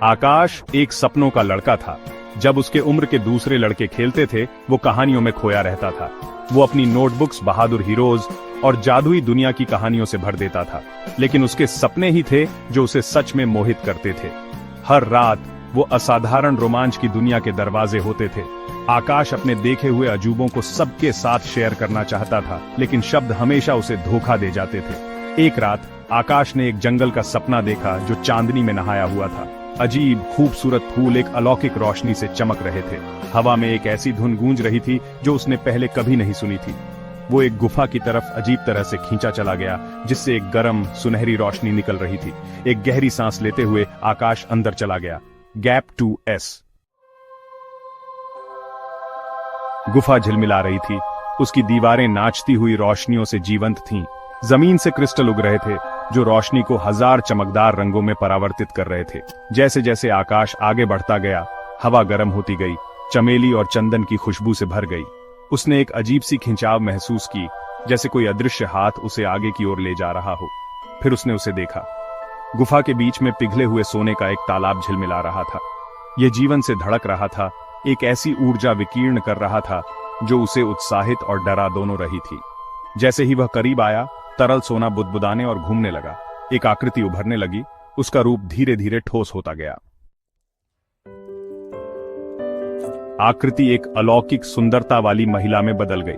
आकाश एक सपनों का लड़का था। जब उसके उम्र के दूसरे लड़के खेलते थे, वो कहानियों में खोया रहता था। वो अपनी नोटबुक्स बहादुर हीरोज और जादुई दुनिया की कहानियों से भर देता था, लेकिन उसके सपने ही थे जो उसे सच में मोहित करते थे। हर रात वो असाधारण रोमांच की दुनिया के दरवाजे होते थे। आकाश अपने देखे हुए अजूबों को सबके साथ शेयर करना चाहता था, लेकिन शब्द हमेशा उसे धोखा दे जाते थे। एक रात आकाश ने एक जंगल का सपना देखा जो चांदनी में नहाया हुआ था। अजीब खूबसूरत फूल एक अलौकिक रोशनी से चमक रहे थे। हवा में एक ऐसी धुन गूंज रही थी जो उसने पहले कभी नहीं सुनी थी। वो एक गुफा की तरफ अजीब तरह से खींचा चला गया, जिससे एक गर्म सुनहरी रोशनी निकल रही थी। एक गहरी सांस लेते हुए आकाश अंदर चला गया। Gap 2S। गुफा झिलमिला रही थी। उसकी दीवारें नाचती हुई रोशनियों से जीवंत थीं। जमीन से क्रिस्टल उग रहे थे जो रोशनी को हजार चमकदार रंगों में परावर्तित कर रहे थे। जैसे जैसे आकाश आगे बढ़ता गया, हवा गर्म होती गई, चमेली और चंदन की खुशबू से भर गई। उसने एक अजीब सी खिंचाव महसूस की, जैसे कोई अदृश्य हाथ उसे आगे की ओर ले जा रहा हो। फिर उसने उसे देखा। गुफा के बीच में पिघले हुए सोने का एक तालाब झिलमिला रहा था। यह जीवन से धड़क रहा था, एक ऐसी ऊर्जा विकीर्ण कर रहा था जो उसे उत्साहित और डरा दोनों रही थी। जैसे ही वह करीब आया, तरल सोना बुदबुदाने और घूमने लगा। एक आकृति उभरने लगी। उसका रूप धीरे धीरे ठोस होता गया। आकृति एक अलौकिक सुंदरता वाली महिला में बदल गई।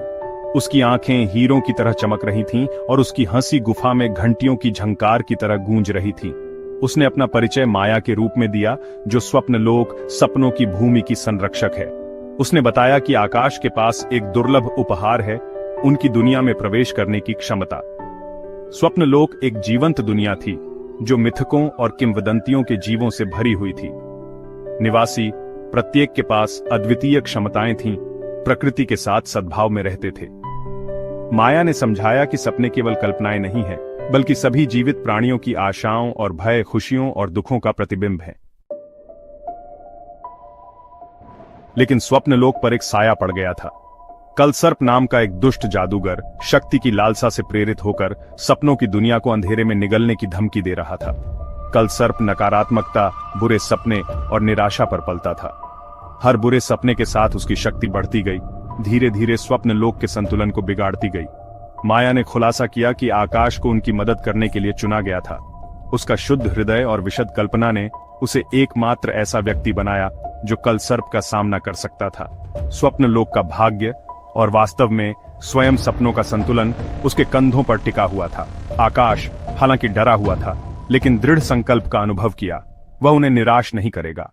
उसकी आंखें हीरों की तरह चमक रही थीं और उसकी हंसी गुफा में घंटियों की झंकार की तरह गूंज रही थी। उसने अपना परिचय माया के रूप में दिया, जो स्वप्न लोक, सपनों की भूमि की संरक्षक है। उसने बताया कि आकाश के पास एक दुर्लभ उपहार है, उनकी दुनिया में प्रवेश करने की क्षमता। स्वप्न लोक एक जीवंत दुनिया थी जो मिथकों और किंवदंतियों के जीवों से भरी हुई थी। निवासी प्रत्येक के पास अद्वितीय क्षमताएं थीं, प्रकृति के साथ सद्भाव में रहते थे। माया ने समझाया कि सपने केवल कल्पनाएं नहीं हैं, बल्कि सभी जीवित प्राणियों की आशाओं और भय, खुशियों और दुखों का प्रतिबिंब है। लेकिन स्वप्न लोक पर एक साया पड़ गया था। कलसर्प नाम का एक दुष्ट जादूगर शक्ति की लालसा से प्रेरित होकर सपनों की दुनिया को अंधेरे में निगलने की धमकी दे रहा था। कलसर्प नकारात्मकता, बुरे सपने और निराशा पर पलता था। हर बुरे सपने के साथ उसकी शक्ति बढ़ती गई, धीरे धीरे स्वप्न लोक के संतुलन को बिगाड़ती गई। माया ने खुलासा किया कि आकाश को उनकी मदद करने के लिए चुना गया था। उसका शुद्ध हृदय और विशद कल्पना ने उसे एकमात्र ऐसा व्यक्ति बनाया जो कलसर्प का सामना कर सकता था। स्वप्न लोक का भाग्य और वास्तव में स्वयं सपनों का संतुलन उसके कंधों पर टिका हुआ था। आकाश हालांकि डरा हुआ था, लेकिन दृढ़ संकल्प का अनुभव किया। वह उन्हें निराश नहीं करेगा।